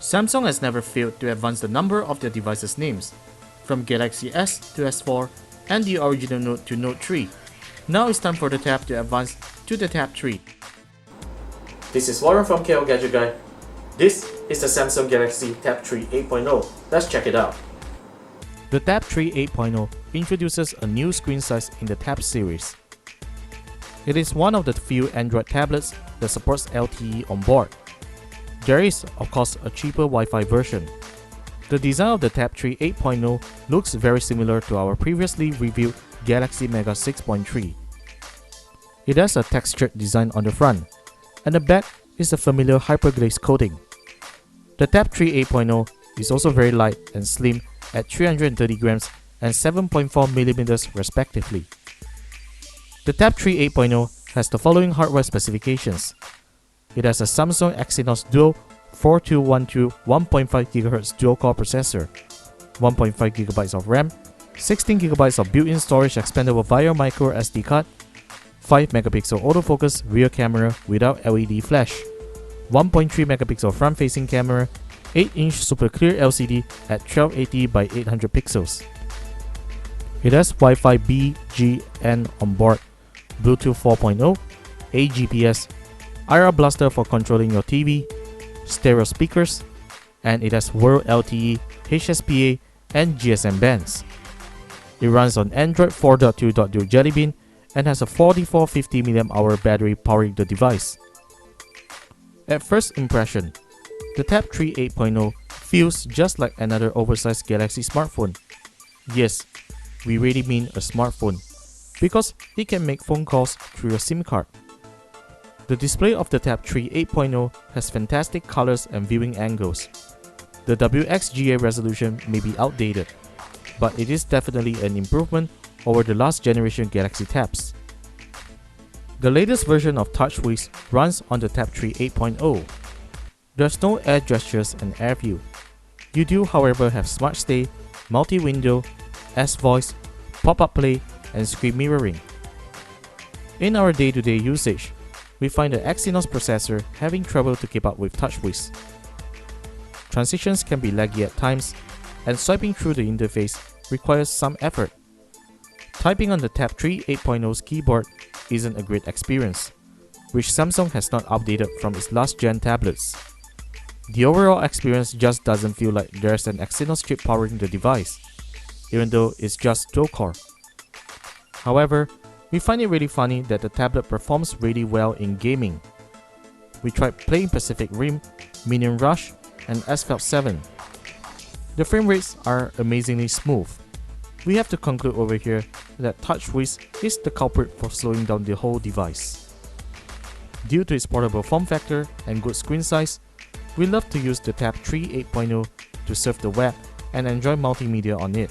Samsung has never failed to advance the number of their devices' names, from Galaxy S to S4 and the original Note to Note 3. Now it's time for the Tab to advance to the Tab 3. This is Warren from KL Gadget Guy. This is the Samsung Galaxy Tab 3 8.0. Let's check it out. The Tab 3 8.0 introduces a new screen size in the Tab series. It is one of the few Android tablets that supports LTE on board. There is, of course, a cheaper Wi-Fi version. The design of the Tab 3 8.0 looks very similar to our previously reviewed Galaxy Mega 6.3. It has a textured design on the front, and the back is a familiar hyperglaze coating. The Tab 3 8.0 is also very light and slim at 330 grams and 7.4 millimeters respectively. The Tab 3 8.0 has the following hardware specifications. It has a Samsung Exynos Duo 4212 1.5 GHz dual-core processor, 1.5 GB of RAM, 16 GB of built-in storage expandable via micro SD card, 5 megapixel autofocus rear camera without LED flash, 1.3 megapixel front-facing camera, 8-inch super clear LCD at 1280 by 800 pixels. It has Wi-Fi B, G, N on board, Bluetooth 4.0, AGPS, IR blaster for controlling your TV, stereo speakers, and it has World LTE, HSPA, and GSM bands. It runs on Android 4.2.0 Jelly Bean and has a 4450 mAh battery powering the device. At first impression, the Tab 3 8.0 feels just like another oversized Galaxy smartphone. Yes, we really mean a smartphone, because it can make phone calls through your SIM card. The display of the Tab 3 8.0 has fantastic colors and viewing angles. The WXGA resolution may be outdated, but it is definitely an improvement over the last generation Galaxy Tabs. The latest version of TouchWiz runs on the Tab 3 8.0. There's no air gestures and air view. You do, however, have Smart Stay, multi-window, S-Voice, pop-up play, and screen mirroring. In our day-to-day usage, we find the Exynos processor having trouble to keep up with TouchWiz. Transitions can be laggy at times, and swiping through the interface requires some effort. Typing on the Tab 3 8.0's keyboard isn't a great experience, which Samsung has not updated from its last gen tablets. The overall experience just doesn't feel like there's an Exynos chip powering the device, even though it's just dual-core. However, we find it really funny that the tablet performs really well in gaming. We tried playing Pacific Rim, Minion Rush, and Asphalt 7. The frame rates are amazingly smooth. We have to conclude over here that TouchWiz is the culprit for slowing down the whole device. Due to its portable form factor and good screen size, we love to use the Tab 3 8.0 to surf the web and enjoy multimedia on it.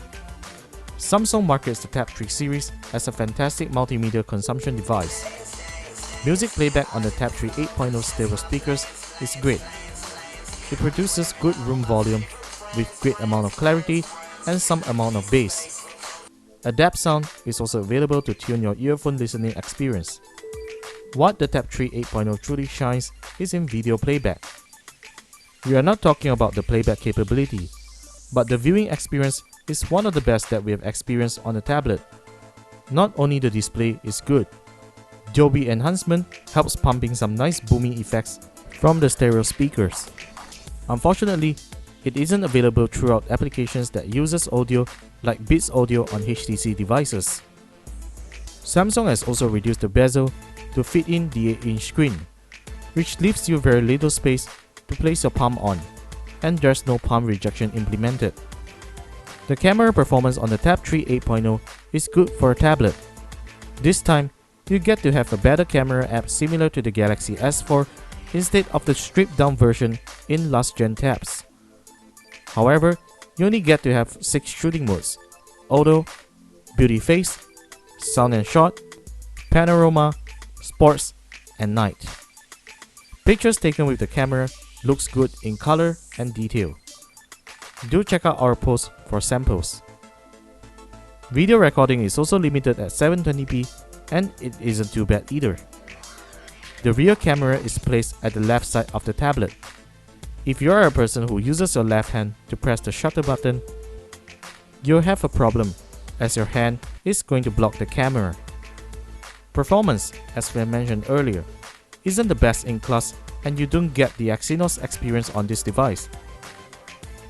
Samsung markets the Tab 3 series as a fantastic multimedia consumption device. Music playback on the Tab 3 8.0 stereo speakers is great. It produces good room volume with great amount of clarity and some amount of bass. Adapt Sound is also available to tune your earphone listening experience. What the Tab 3 8.0 truly shines is in video playback. We are not talking about the playback capability, but the viewing experience is one of the best that we have experienced on the tablet. Not only the display is good, Dolby enhancement helps pumping some nice booming effects from the stereo speakers. Unfortunately, it isn't available throughout applications that uses audio like Beats Audio on HTC devices. Samsung has also reduced the bezel to fit in the 8-inch screen, which leaves you very little space to place your palm on, and there's no palm rejection implemented. The camera performance on the Tab 3 8.0 is good for a tablet. This time, you get to have a better camera app similar to the Galaxy S4 instead of the stripped down version in last gen tabs. However, you only get to have 6 shooting modes: Auto, Beauty Face, Sound and Shot, Panorama, Sports, and Night. Pictures taken with the camera looks good in color and detail. Do check out our post for samples. Video recording is also limited at 720p and it isn't too bad either. The rear camera is placed at the left side of the tablet. If you are a person who uses your left hand to press the shutter button, you'll have a problem as your hand is going to block the camera. Performance, as we mentioned earlier, isn't the best in class and you don't get the Exynos experience on this device.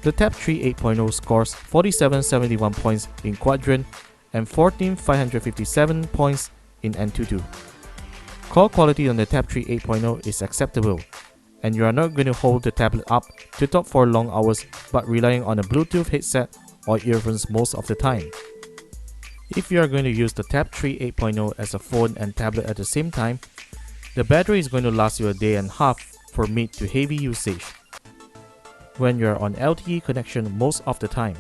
The Tab 3 8.0 scores 4771 points in Quadrant and 14557 points in Antutu. Call quality on the Tab 3 8.0 is acceptable, and you are not going to hold the tablet up to talk for long hours but relying on a Bluetooth headset or earphones most of the time. If you are going to use the Tab 3 8.0 as a phone and tablet at the same time, the battery is going to last you a day and a half for mid to heavy usage when you are on LTE connection most of the time,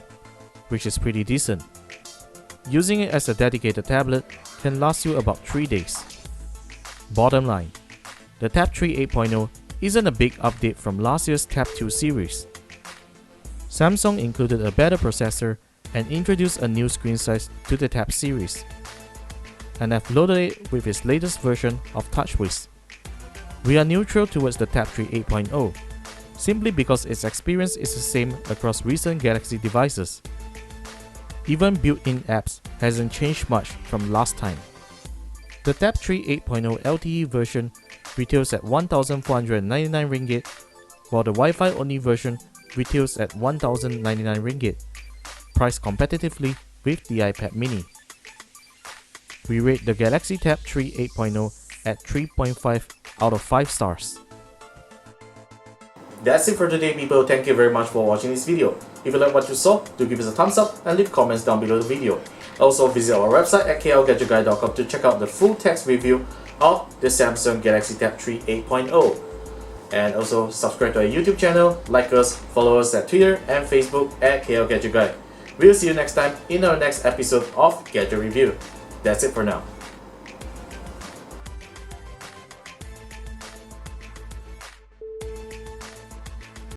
which is pretty decent. Using it as a dedicated tablet can last you about 3 days. Bottom line, the Tab 3 8.0 isn't a big update from last year's Tab 2 series. Samsung included a better processor and introduced a new screen size to the Tab series, and have loaded it with its latest version of TouchWiz. We are neutral towards the Tab 3 8.0, simply because its experience is the same across recent Galaxy devices. Even built-in apps hasn't changed much from last time. The Tab 3 8.0 LTE version retails at 1,499 ringgit, while the Wi-Fi only version retails at 1,099 ringgit, priced competitively with the iPad mini. We rate the Galaxy Tab 3 8.0 at 3.5 out of 5 stars. That's it for today, people. Thank you very much for watching this video. If you like what you saw, do give us a thumbs up and leave comments down below the video. Also visit our website at klgadgetguy.com to check out the full text review of the Samsung Galaxy Tab 3 8.0. And also subscribe to our YouTube channel, like us, follow us at Twitter and Facebook at klgadgetguy. We'll see you next time in our next episode of Gadget Review. That's it for now.